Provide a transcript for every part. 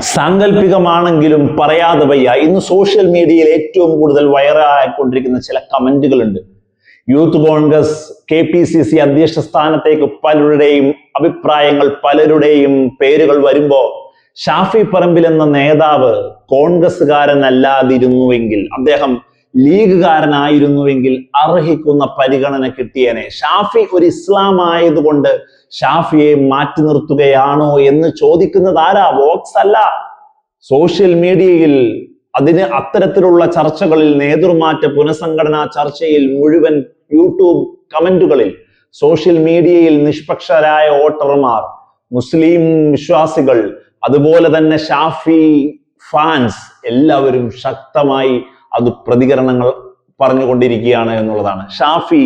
സാങ്കല്പികമാണെങ്കിലും പറയാതെ വയ്യ. ഇന്ന് സോഷ്യൽ മീഡിയയിൽ ഏറ്റവും കൂടുതൽ വൈറലായിക്കൊണ്ടിരിക്കുന്ന ചില കമന്റുകളുണ്ട്. യൂത്ത് കോൺഗ്രസ് KPCC അധ്യക്ഷ സ്ഥാനത്തേക്ക് പലരുടെയും അഭിപ്രായങ്ങൾ, പലരുടെയും പേരുകൾ വരുമ്പോ ഷാഫി പറമ്പിൽ എന്ന നേതാവ് കോൺഗ്രസ്സുകാരനല്ലാതിരുന്നുവെങ്കിൽ, അദ്ദേഹം ലീഗുകാരനായിരുന്നുവെങ്കിൽ അർഹിക്കുന്ന പരിഗണന കിട്ടിയേനെ. ഷാഫി ഒരു ഇസ്ലാം ആയതുകൊണ്ട് ഷാഫിയെ മാറ്റി നിർത്തുകയാണോ എന്ന് ചോദിക്കുന്നത് ആരാ? വോക്സ് അല്ല. സോഷ്യൽ മീഡിയയിൽ അത്തരത്തിലുള്ള ചർച്ചകളിൽ, നേതൃമാറ്റ പുനഃസംഘടനാ ചർച്ചയിൽ, മുഴുവൻ യൂട്യൂബ് കമന്റുകളിൽ, സോഷ്യൽ മീഡിയയിൽ നിഷ്പക്ഷരായ വോട്ടർമാർ, മുസ്ലിം വിശ്വാസികൾ, അതുപോലെ തന്നെ ഷാഫി ഫാൻസ് എല്ലാവരും ശക്തമായി അത് പ്രതികരണങ്ങൾ പറഞ്ഞുകൊണ്ടിരിക്കുകയാണ് എന്നുള്ളതാണ്. ഷാഫി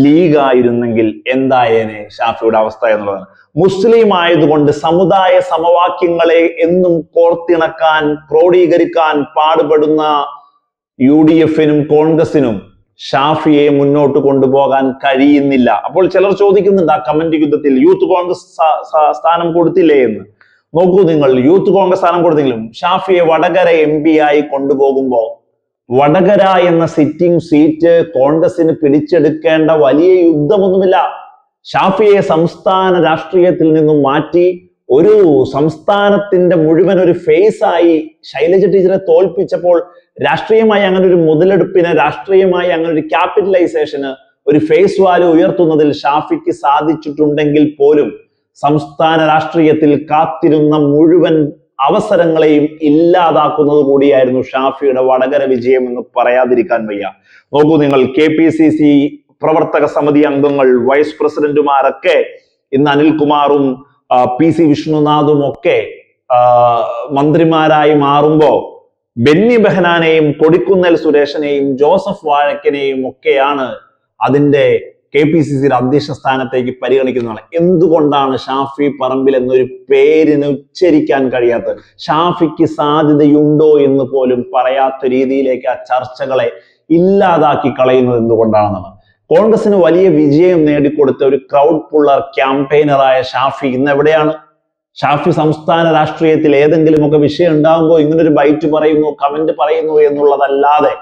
ലീഗ് ആയിരുന്നെങ്കിൽ എന്തായേനെ ഷാഫിയുടെ അവസ്ഥ എന്നുള്ളതാണ്. മുസ്ലിം ആയതുകൊണ്ട് സമുദായ സമവാക്യങ്ങളെ എന്നും കോർത്തിണക്കാൻ, ക്രോഡീകരിക്കാൻ പാടുപെടുന്ന UDF-നും കോൺഗ്രസിനും ഷാഫിയെ മുന്നോട്ട് കൊണ്ടുപോകാൻ കഴിയുന്നില്ല. അപ്പോൾ ചിലർ ചോദിക്കുന്നുണ്ട് ആ കമന്റ് യുദ്ധത്തിൽ യൂത്ത് കോൺഗ്രസ് സ്ഥാനം കൊടുത്തില്ലേ എന്ന്. നോക്കൂ നിങ്ങൾ, യൂത്ത് കോൺഗ്രസ് സ്ഥാനം കൊടുത്തെങ്കിലും ഷാഫിയെ വടകര MP ആയി കൊണ്ടുപോകുമ്പോ വടകര എന്ന സിറ്റിംഗ് സീറ്റ് കോൺഗ്രസിന് പിടിച്ചെടുക്കേണ്ട വലിയ യുദ്ധമൊന്നുമില്ല. ഷാഫിയെ സംസ്ഥാന രാഷ്ട്രീയത്തിൽ നിന്നും മാറ്റി ഒരു സംസ്ഥാനത്തിന്റെ മുഴുവൻ ഒരു ഫേസ് ആയി ശൈലജ ടീച്ചറെ തോൽപ്പിച്ചപ്പോൾ രാഷ്ട്രീയമായി അങ്ങനെ ഒരു മുതലെടുപ്പിന്, രാഷ്ട്രീയമായി അങ്ങനെ ഒരു ക്യാപിറ്റലൈസേഷന്, ഒരു ഫേസ് വാല്യൂ ഉയർത്തുന്നതിൽ ഷാഫിക്ക് സാധിച്ചിട്ടുണ്ടെങ്കിൽ പോലും സംസ്ഥാന രാഷ്ട്രീയത്തിൽ കാത്തിരുന്ന മുഴുവൻ അവസരങ്ങളെയും ഇല്ലാതാക്കുന്നത് കൂടിയായിരുന്നു ഷാഫിയുടെ വടകര വിജയം എന്ന് പറയാതിരിക്കാൻ വയ്യ. നോക്കൂ നിങ്ങൾ, KPCC പ്രവർത്തക സമിതി അംഗങ്ങൾ, വൈസ് പ്രസിഡന്റുമാരൊക്കെ ഇന്ന് അനിൽകുമാറും PC വിഷ്ണുനാഥും ഒക്കെ മന്ത്രിമാരായി മാറുമ്പോ ബെന്നി ബെഹനാനെയും കൊടിക്കുന്നൽ സുരേഷനെയും ജോസഫ് വാഴക്കനെയും ഒക്കെയാണ് അതിന്റെ KPCC അധ്യക്ഷ സ്ഥാനത്തേക്ക് പരിഗണിക്കുന്നതാണ്. എന്തുകൊണ്ടാണ് ഷാഫി പറമ്പിൽ എന്നൊരു പേരിന് ഉച്ചരിക്കാൻ കഴിയാത്തത്? ഷാഫിക്ക് സാധ്യതയുണ്ടോ എന്ന് പോലും പറയാത്ത രീതിയിലേക്ക് ആ ചർച്ചകളെ ഇല്ലാതാക്കി കളയുന്നത് എന്തുകൊണ്ടാണെന്നാണ്. കോൺഗ്രസിന് വലിയ വിജയം നേടിക്കൊടുത്ത ഒരു ക്രൗഡ് പുള്ളർ ക്യാമ്പയിനറായ ഷാഫി ഇന്ന് എവിടെയാണ്? ഷാഫി സംസ്ഥാന രാഷ്ട്രീയത്തിൽ ഏതെങ്കിലുമൊക്കെ വിഷയം ഉണ്ടാകുമ്പോൾ ഇങ്ങനൊരു ബൈറ്റ് പറയുന്നു, കമന്റ് പറയുന്നു എന്നുള്ളതല്ലാതെ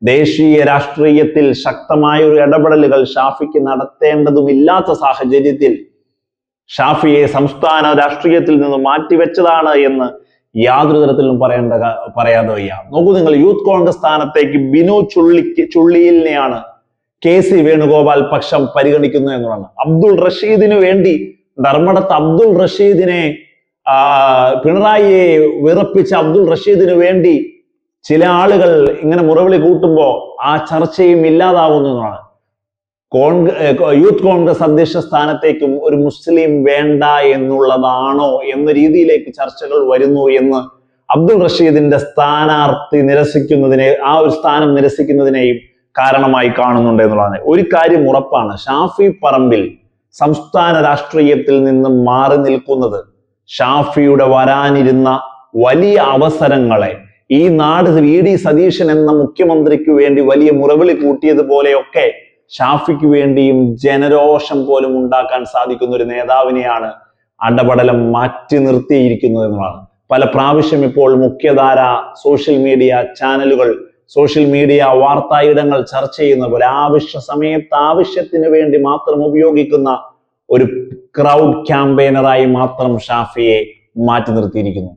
ദേശീയ രാഷ്ട്രീയത്തിൽ ശക്തമായ ഒരു ഇടപെടലുകൾ ഷാഫിക്ക് നടത്തേണ്ടതുമില്ലാത്ത സാഹചര്യത്തിൽ ഷാഫിയെ സംസ്ഥാന രാഷ്ട്രീയത്തിൽ നിന്ന് മാറ്റിവെച്ചതാണ് എന്ന് യാതൊരു തരത്തിലും പറയാതെ വയ്യ. നോക്കൂ നിങ്ങൾ, യൂത്ത് കോൺഗ്രസ് സ്ഥാനത്തേക്ക് ബിനു ചുള്ളിയിലിനെയാണ് KC വേണുഗോപാൽ പക്ഷം പരിഗണിക്കുന്നത് എന്നുള്ളതാണ്. അബ്ദുൾ റഷീദിന് വേണ്ടി, ധർമ്മടത്ത് അബ്ദുൾ റഷീദിനെ, പിണറായിയെ വിറപ്പിച്ച അബ്ദുൾ റഷീദിന് വേണ്ടി ചില ആളുകൾ ഇങ്ങനെ മുറവിളി കൂട്ടുമ്പോ ആ ചർച്ചയും ഇല്ലാതാവുന്നതാണ്. യൂത്ത് കോൺഗ്രസ് അധ്യക്ഷ സ്ഥാനത്തേക്കും ഒരു മുസ്ലിം വേണ്ട എന്നുള്ളതാണോ എന്ന രീതിയിലേക്ക് ചർച്ചകൾ വരുന്നു എന്ന് അബ്ദുൾ റഷീദിന്റെ സ്ഥാനാർത്ഥി നിരസിക്കുന്നതിനെ, ആ ഒരു സ്ഥാനം നിരസിക്കുന്നതിനെയും കാരണമായി കാണുന്നുണ്ട് എന്നുള്ളതാണ്. ഒരു കാര്യം ഉറപ്പാണ്, ഷാഫി പറമ്പിൽ സംസ്ഥാന രാഷ്ട്രീയത്തിൽ നിന്നും മാറി നിൽക്കുന്നത് ഷാഫിയുടെ വരാനിരുന്ന വലിയ അവസരങ്ങളെ, ഈ നാട് VD സതീശൻ എന്ന മുഖ്യമന്ത്രിക്ക് വേണ്ടി വലിയ മുറവിളി കൂട്ടിയതുപോലെയൊക്കെ ഷാഫിക്ക് വേണ്ടിയും ജനരോഷം പോലും ഉണ്ടാക്കാൻ സാധിക്കുന്ന ഒരു നേതാവിനെയാണ് അടപടലം മാറ്റി നിർത്തിയിരിക്കുന്നത് എന്നുള്ളതാണ്. പല പ്രാവശ്യം ഇപ്പോൾ മുഖ്യധാര സോഷ്യൽ മീഡിയ ചാനലുകൾ, സോഷ്യൽ മീഡിയ വാർത്തായിടങ്ങൾ ചർച്ച ചെയ്യുന്ന പോലെ ആവശ്യ സമയത്ത് ആവശ്യത്തിന് വേണ്ടി മാത്രം ഉപയോഗിക്കുന്ന ഒരു ക്രൗഡ് ക്യാമ്പയിനറായി മാത്രം ഷാഫിയെ മാറ്റി നിർത്തിയിരിക്കുന്നു.